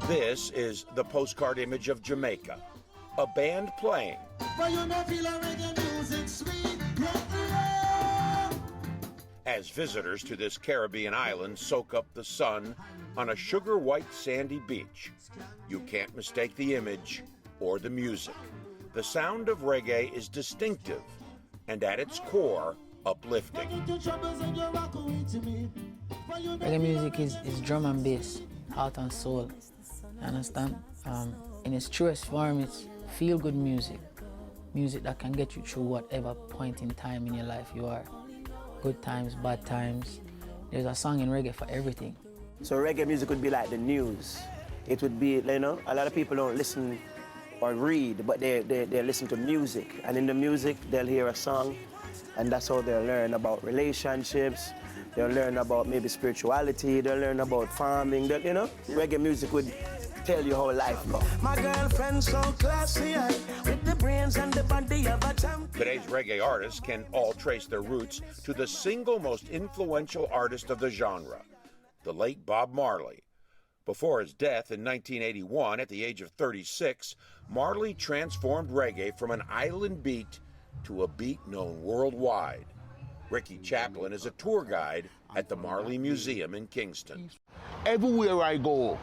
This is the postcard image of Jamaica, a band playing. As visitors to this Caribbean island soak up the sun on a sugar-white sandy beach, you can't mistake the image or the music. The sound of reggae is distinctive and at its core, uplifting. Reggae music is drum and bass, heart and soul. You understand? In its truest form, it's feel-good music. Music that can get you through whatever point in time in your life you are. Good times, bad times. There's a song in reggae for everything. So reggae music would be like the news. It would be, you know, a lot of people don't listen or read, but they listen to music. And in the music, they'll hear a song, and that's how they'll learn about relationships. They'll learn about maybe spirituality. They'll learn about farming. You know, reggae music would tell you how life goes. My girlfriend's so classy, with the brains and the body of a champion. Today's reggae artists can all trace their roots to the single most influential artist of the genre, the late Bob Marley. Before his death in 1981, at the age of 36, Marley transformed reggae from an island beat to a beat known worldwide. Ricky Chaplin is a tour guide at the Marley Museum in Kingston. Everywhere I go,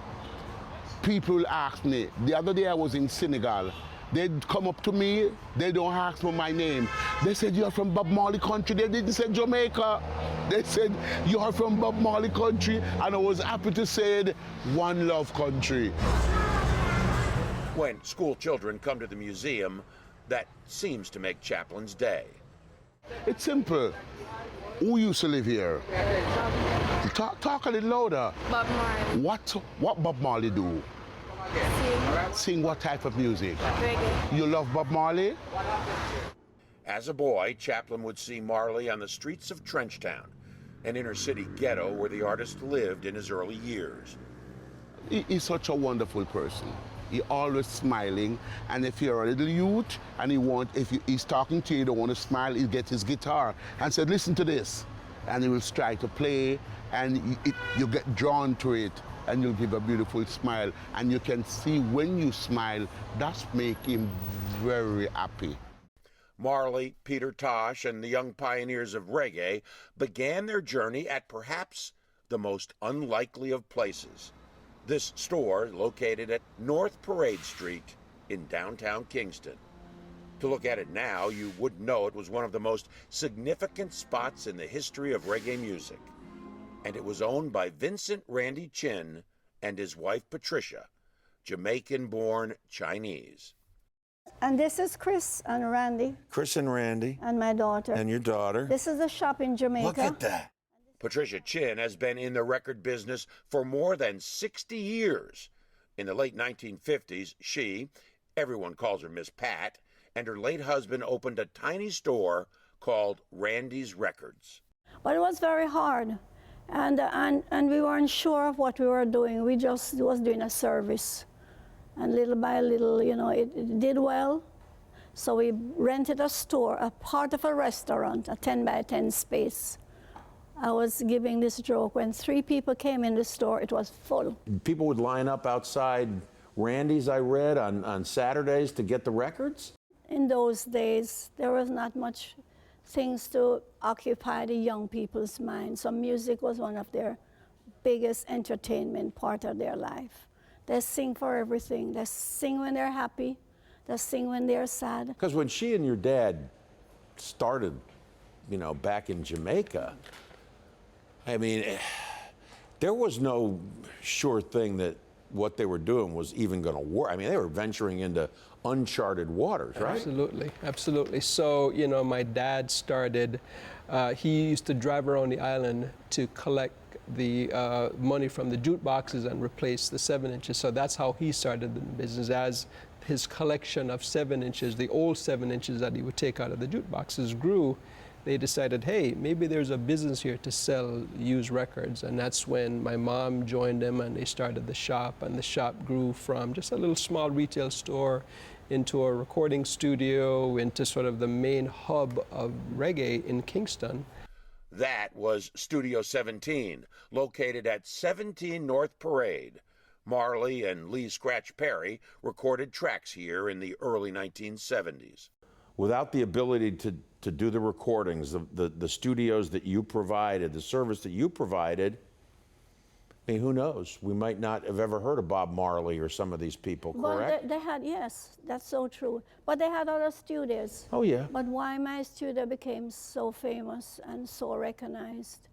people ask me. The other day I was in Senegal. They'd come up to me, they don't ask for my name. They said, you're from Bob Marley country. They didn't say Jamaica. They said, you're from Bob Marley country. And I was happy to say it, one love country. When school children come to the museum, that seems to make Chaplin's day. It's simple. Who used to live here? Talk a little louder. Bob Marley. What Bob Marley do? Sing what type of music? Reggae. You love Bob Marley? As a boy, Chaplin would see Marley on the streets of Trenchtown, an inner-city ghetto where the artist lived in his early years. He's such a wonderful person. He always smiling, and if you're a little youth and he's talking to you, you don't want to smile, he gets his guitar and said, listen to this. And he will try to play, and you get drawn to it, and you'll give a beautiful smile. And you can see when you smile, that's making him very happy. Marley, Peter Tosh, and the young pioneers of reggae began their journey at perhaps the most unlikely of places. This store, located at North Parade Street in downtown Kingston. To look at it now, you wouldn't know it was one of the most significant spots in the history of reggae music. And it was owned by Vincent Randy Chin and his wife Patricia, Jamaican-born Chinese. And this is Chris and Randy. Chris and Randy. And my daughter. And your daughter. This is a shop in Jamaica. Look at that. Patricia Chin has been in the record business for more than 60 years. In the late 1950s, she, everyone calls her Miss Pat, and her late husband opened a tiny store called Randy's Records. But it was very hard. And we weren't sure of what we were doing. We just was doing a service. And little by little, you know, it did well. So we rented a store, a part of a restaurant, a 10 by 10 space. I was giving this joke, when 3 people came in the store, it was full. People would line up outside Randy's, I read, on Saturdays to get the records? In those days, there was not much things to occupy the young people's mind. So music was one of their biggest entertainment part of their life. They sing for everything. They sing when they're happy. They sing when they're sad. Because when she and your dad started, you know, back in Jamaica, I mean, there was no sure thing that what they were doing was even going to work. I mean, they were venturing into uncharted waters, right? Absolutely, absolutely. So, you know, my dad started, he used to drive around the island to collect the money from the jute boxes and replace the 7 inches. So that's how he started the business. As his collection of 7 inches, the old 7 inches that he would take out of the jute boxes grew, they decided, hey, maybe there's a business here to sell used records. And that's when my mom joined them and they started the shop. And the shop grew from just a little small retail store into a recording studio, into sort of the main hub of reggae in Kingston. That was Studio 17, located at 17 North Parade. Marley and Lee Scratch Perry recorded tracks here in the early 1970s. Without the ability to do the recordings, the studios that you provided, the service that you provided, I mean, who knows? We might not have ever heard of Bob Marley or some of these people, correct? But they had, yes, that's so true. But they had other studios. Oh, yeah. But why my studio became so famous and so recognized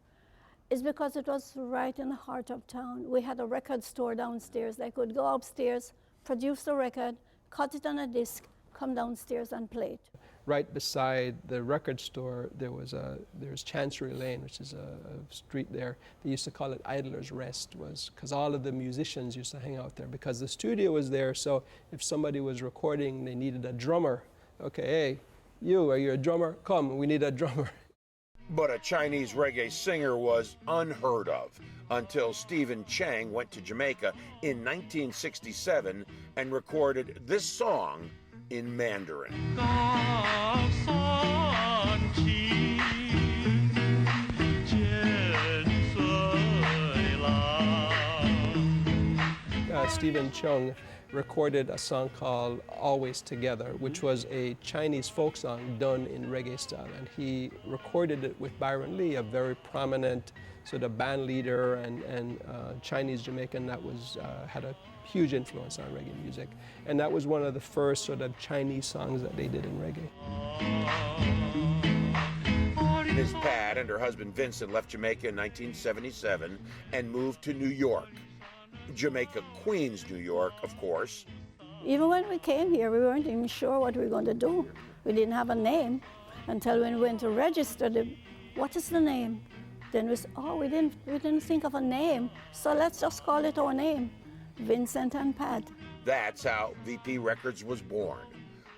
is because it was right in the heart of town. We had a record store downstairs. They could go upstairs, produce the record, cut it on a disc, come downstairs and play it. Right beside the record store, there's Chancery Lane, which is a street there. They used to call it Idler's Rest, was because all of the musicians used to hang out there because the studio was there. So if somebody was recording, they needed a drummer. Okay, hey, are you a drummer? Come, we need a drummer. But a Chinese reggae singer was unheard of until Stephen Chang went to Jamaica in 1967 and recorded this song in Mandarin. Stephen Chung recorded a song called Always Together, which was a Chinese folk song done in reggae style. And he recorded it with Byron Lee, a very prominent sort of band leader and Chinese Jamaican that was had a huge influence on reggae music. And that was one of the first sort of Chinese songs that they did in reggae. Ms. Pat and her husband Vincent left Jamaica in 1977 and moved to New York. Jamaica, Queens, New York, of course. Even when we came here, we weren't even sure what we were going to do. We didn't have a name until when we went to register. What is the name? Then we didn't think of a name, so let's just call it our name, Vincent and Pat. That's how VP Records was born.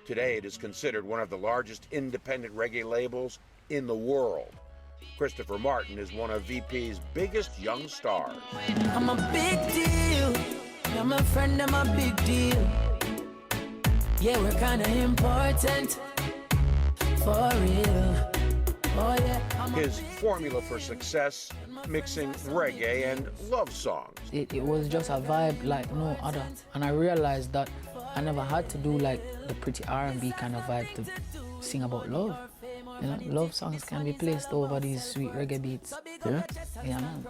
Today, it is considered one of the largest independent reggae labels in the world. Christopher Martin is one of VP's biggest young stars. I'm a big deal. You're my friend, I'm a big deal. Yeah, we're kinda important. For real. Oh yeah. His formula for success, mixing reggae and love songs. It was just a vibe like no other. And I realized that I never had to do like the pretty R&B kind of vibe to sing about love. You know, love songs can be placed over these sweet reggae beats. Yeah? Yeah, man.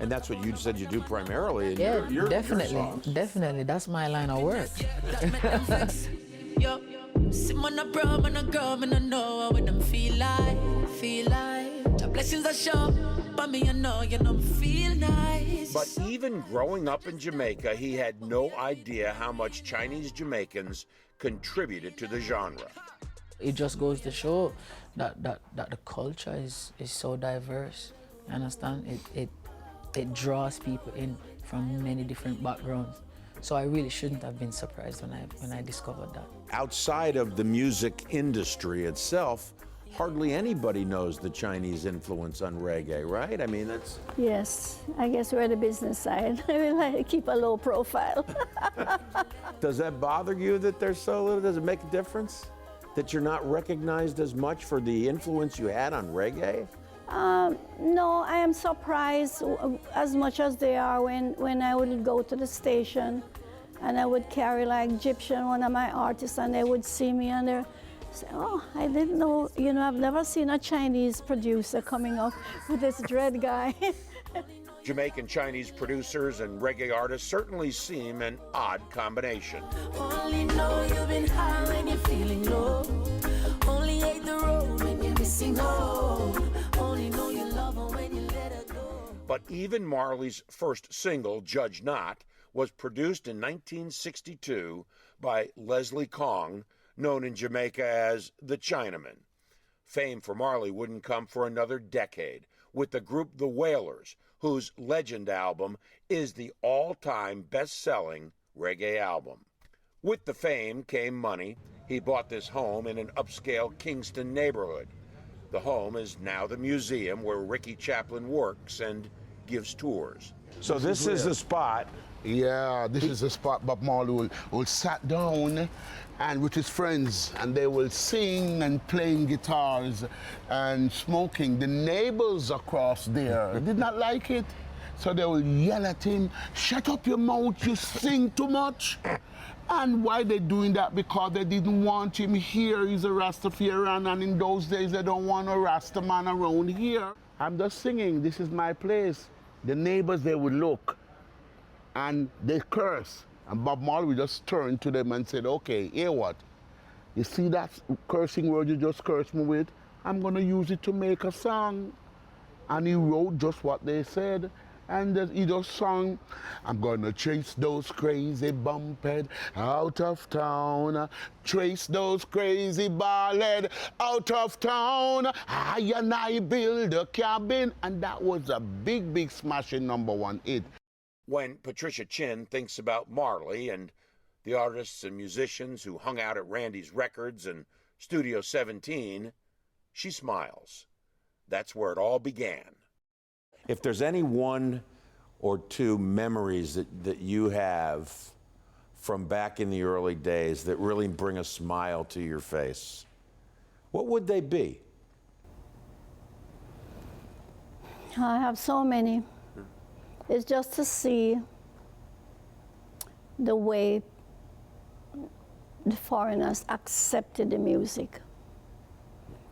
And that's what you said you do primarily in Yeah, your definitely. songs. Definitely. That's my line of work. Yo, Simon a bro, man a girl, man I know what them feel like. The blessings are sure, but me I know you don't feel nice. But even growing up in Jamaica, he had no idea how much Chinese Jamaicans contributed to the genre. It just goes to show that the culture is so diverse. You understand? It draws people in from many different backgrounds. So I really shouldn't have been surprised when I discovered that. Outside of the music industry itself, hardly anybody knows the Chinese influence on reggae, right? I mean, that's... Yes, I guess we're the business side. We like to keep a low profile. Does that bother you that there's so little? Does it make a difference that you're not recognized as much for the influence you had on reggae? No, I am surprised as much as they are when I would go to the station and I would carry like Egyptian, one of my artists, and they would see me and they say, oh, I didn't know, you know, I've never seen a Chinese producer coming up with this dread guy. Jamaican Chinese producers and reggae artists certainly seem an odd combination. Only know you've been high when you're feeling low. Only hate the road when you're missing home. Only know you love her when you let her go. But even Marley's first single, Judge Not, was produced in 1962 by Leslie Kong, known in Jamaica as the Chinaman. Fame for Marley wouldn't come for another decade, with the group The Wailers, whose Legend album is the all-time best-selling reggae album. With the fame came money. He bought this home in an upscale Kingston neighborhood. The home is now the museum where Ricky Chaplin works, and gives tours. So this is the spot. Yeah, this is the spot Bob Marley will sat down and with his friends, and they will sing and playing guitars and smoking. The neighbors across there did not like it, so they will yell at him, "Shut up your mouth, you sing too much." And why they doing that? Because they didn't want him here. He's a Rastafarian, and in those days they don't want a Rasta man around here. I'm just singing, this is my place. The neighbors, they would look and they curse. And Bob Marley just turned to them and said, "Okay, hear what? You see that cursing word you just cursed me with? I'm gonna use it to make a song." And he wrote just what they said. And he just sung, "I'm gonna chase those crazy bumphead out of town, trace those crazy ballad out of town. I and I build a cabin." And that was a big, big smashing #1 hit. When Patricia Chin thinks about Marley and the artists and musicians who hung out at Randy's Records and Studio 17, she smiles. That's where it all began. If there's any one or two memories that you have from back in the early days that really bring a smile to your face, what would they be? I have so many. It's just to see the way the foreigners accepted the music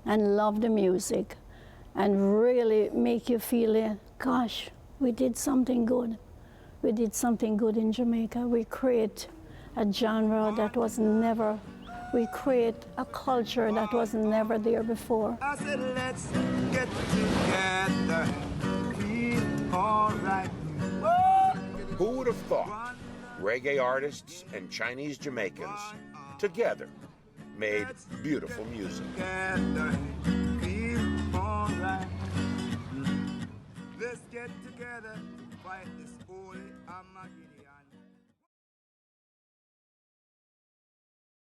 and loved the music and really make you feel, gosh, we did something good. We did something good in Jamaica. We create a genre that was never, we create a culture that was never there before. I said, let's get together, feel all right. Who would have thought reggae artists and Chinese Jamaicans together made beautiful music? Together, feel all right. Let's get together, fight this holy Armageddon.